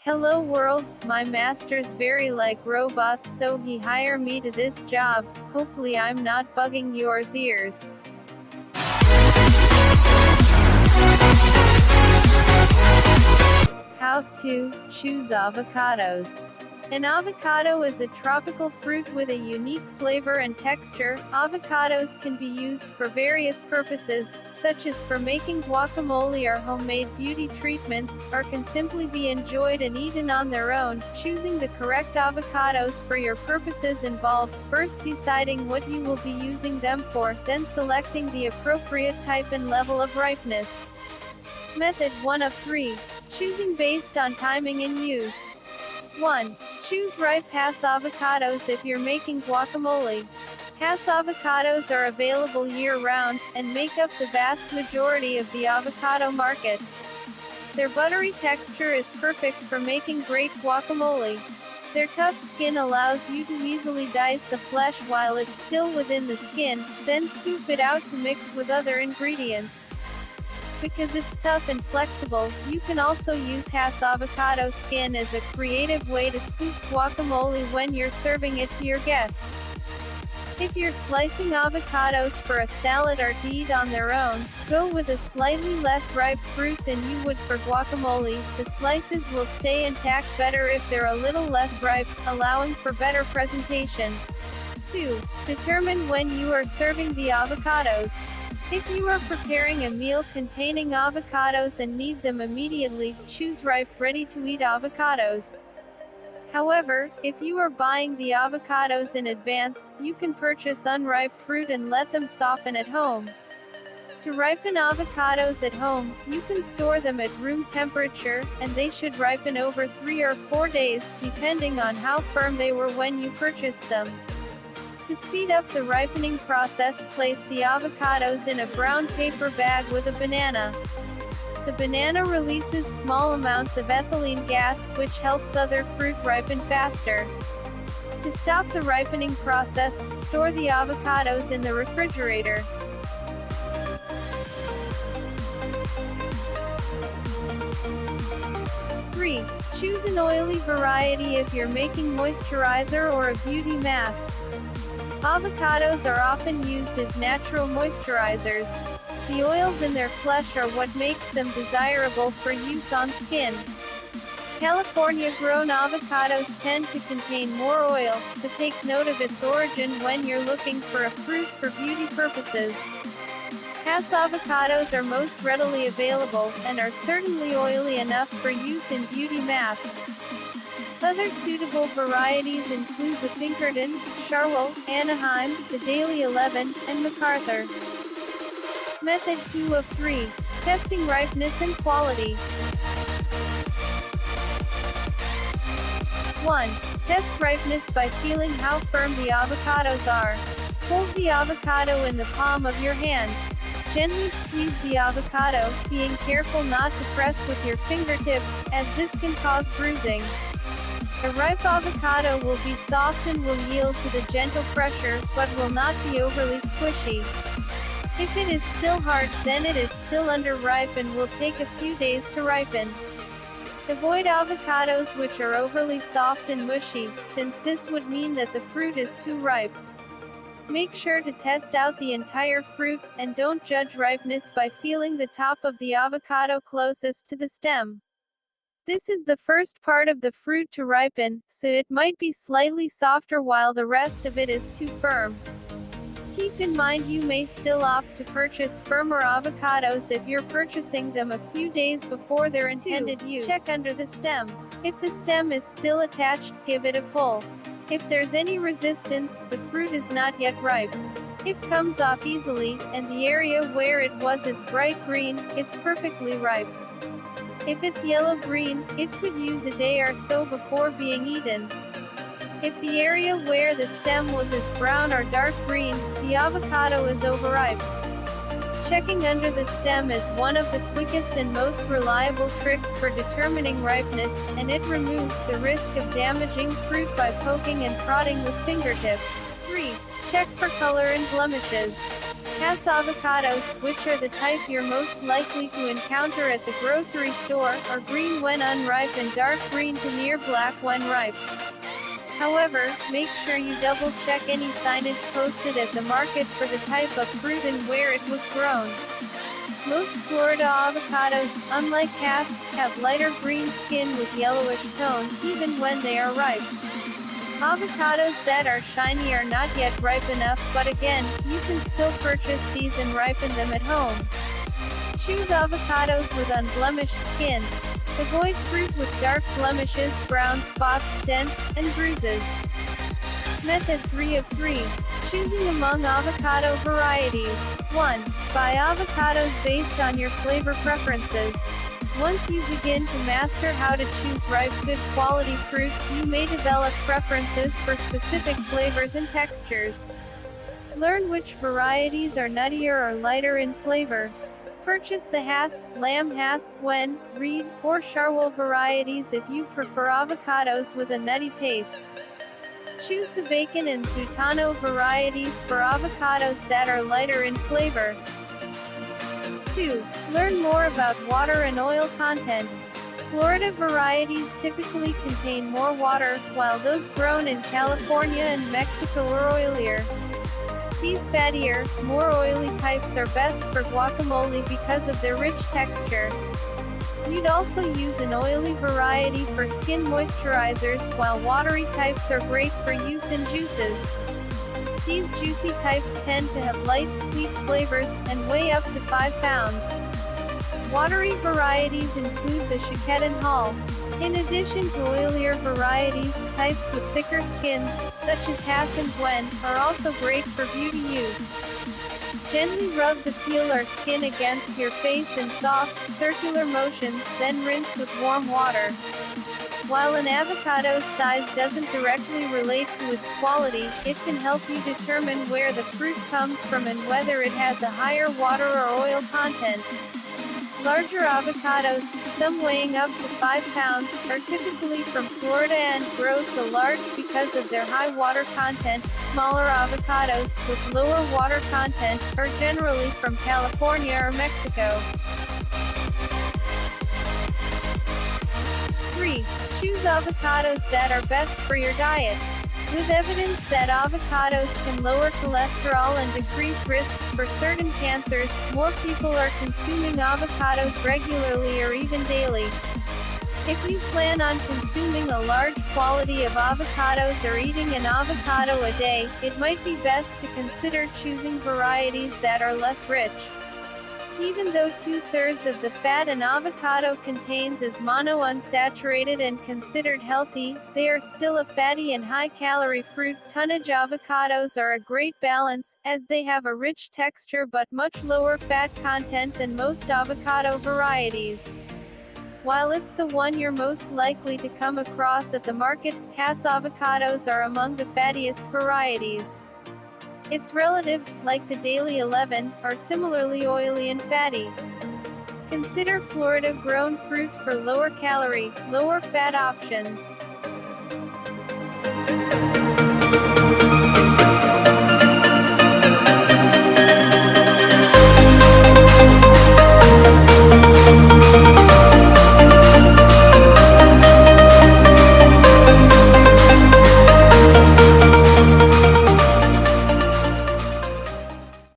Hello world, my master's very like robots so he hire me to this job, hopefully I'm not bugging yours ears. How to choose avocados. An avocado is a tropical fruit with a unique flavor and texture. Avocados can be used for various purposes, such as for making guacamole or homemade beauty treatments, or can simply be enjoyed and eaten on their own. Choosing the correct avocados for your purposes involves first deciding what you will be using them for, then selecting the appropriate type and level of ripeness. Method 1 of 3. Choosing based on timing and use. 1. Choose ripe Hass avocados if you're making guacamole. Hass avocados are available year-round, and make up the vast majority of the avocado market. Their buttery texture is perfect for making great guacamole. Their tough skin allows you to easily dice the flesh while it's still within the skin, then scoop it out to mix with other ingredients. Because it's tough and flexible, you can also use Hass avocado skin as a creative way to scoop guacamole when you're serving it to your guests. If you're slicing avocados for a salad or to eat on their own, go with a slightly less ripe fruit than you would for guacamole. The slices will stay intact better if they're a little less ripe, allowing for better presentation. 2. Determine when you are serving the avocados. If you are preparing a meal containing avocados and need them immediately, choose ripe, ready-to-eat avocados. However, if you are buying the avocados in advance, you can purchase unripe fruit and let them soften at home. To ripen avocados at home, you can store them at room temperature, and they should ripen over 3 or 4 days, depending on how firm they were when you purchased them. To speed up the ripening process, place the avocados in a brown paper bag with a banana. The banana releases small amounts of ethylene gas, which helps other fruit ripen faster. To stop the ripening process, store the avocados in the refrigerator. Three. Choose an oily variety if you're making moisturizer or a beauty mask. Avocados are often used as natural moisturizers. The oils in their flesh are what makes them desirable for use on skin. California-grown avocados tend to contain more oil, so take note of its origin when you're looking for a fruit for beauty purposes. Hass avocados are most readily available, and are certainly oily enough for use in beauty masks. Other suitable varieties include the Pinkerton, Charwell, Anaheim, the Daily 11, and MacArthur. Method 2 of 3. Testing ripeness and quality. 1. Test ripeness by feeling how firm the avocados are. Hold the avocado in the palm of your hand. Gently squeeze the avocado, being careful not to press with your fingertips, as this can cause bruising. A ripe avocado will be soft and will yield to the gentle pressure, but will not be overly squishy. If it is still hard, then it is still underripe and will take a few days to ripen. Avoid avocados which are overly soft and mushy, since this would mean that the fruit is too ripe. Make sure to test out the entire fruit, and don't judge ripeness by feeling the top of the avocado closest to the stem. This is the first part of the fruit to ripen, so it might be slightly softer while the rest of it is too firm. Keep in mind you may still opt to purchase firmer avocados if you're purchasing them a few days before their intended use. Check under the stem. If the stem is still attached, give it a pull. If there's any resistance, the fruit is not yet ripe. If comes off easily, and the area where it was is bright green, it's perfectly ripe. If it's yellow-green, it could use a day or so before being eaten. If the area where the stem was is brown or dark green, the avocado is overripe. Checking under the stem is one of the quickest and most reliable tricks for determining ripeness, and it removes the risk of damaging fruit by poking and prodding with fingertips. 3. Check for color and blemishes. Hass avocados, which are the type you're most likely to encounter at the grocery store, are green when unripe and dark green to near black when ripe. However, make sure you double-check any signage posted at the market for the type of fruit and where it was grown. Most Florida avocados, unlike Hass, have lighter green skin with yellowish tone, even when they are ripe. Avocados that are shiny are not yet ripe enough, but again, you can still purchase these and ripen them at home. Choose avocados with unblemished skin. Avoid fruit with dark blemishes, brown spots, dents, and bruises. Method 3 of 3. Choosing among avocado varieties. 1. Buy avocados based on your flavor preferences. Once you begin to master how to choose ripe, good quality fruit, you may develop preferences for specific flavors and textures. Learn which varieties are nuttier or lighter in flavor. Purchase the Hass, Lamb Hass, Gwen, Reed, or Charwell varieties if you prefer avocados with a nutty taste. Choose the bacon and sultano varieties for avocados that are lighter in flavor. 2. Learn more about water and oil content. Florida varieties typically contain more water, while those grown in California and Mexico are oilier. These fattier, more oily types are best for guacamole because of their rich texture. You'd also use an oily variety for skin moisturizers, while watery types are great for use in juices. These juicy types tend to have light, sweet flavors, and weigh up to 5 pounds. Watery varieties include the Chiquette and Hall. In addition to oilier varieties, types with thicker skins, such as Hass and Gwen, are also great for beauty use. Gently rub the peel or skin against your face in soft, circular motions, then rinse with warm water. While an avocado's size doesn't directly relate to its quality, it can help you determine where the fruit comes from and whether it has a higher water or oil content. Larger avocados, some weighing up to 5 pounds, are typically from Florida and grow so large because of their high water content. Smaller avocados, with lower water content, are generally from California or Mexico. 3. Choose avocados that are best for your diet. With evidence that avocados can lower cholesterol and decrease risks for certain cancers, more people are consuming avocados regularly or even daily. If you plan on consuming a large quantity of avocados or eating an avocado a day, it might be best to consider choosing varieties that are less rich. Even though 2/3 of the fat an avocado contains is monounsaturated and considered healthy, they are still a fatty and high-calorie fruit. Tonnage avocados are a great balance, as they have a rich texture but much lower fat content than most avocado varieties. While it's the one you're most likely to come across at the market, Hass avocados are among the fattiest varieties. Its relatives, like the Daily 11, are similarly oily and fatty. Consider Florida-grown fruit for lower calorie, lower fat options.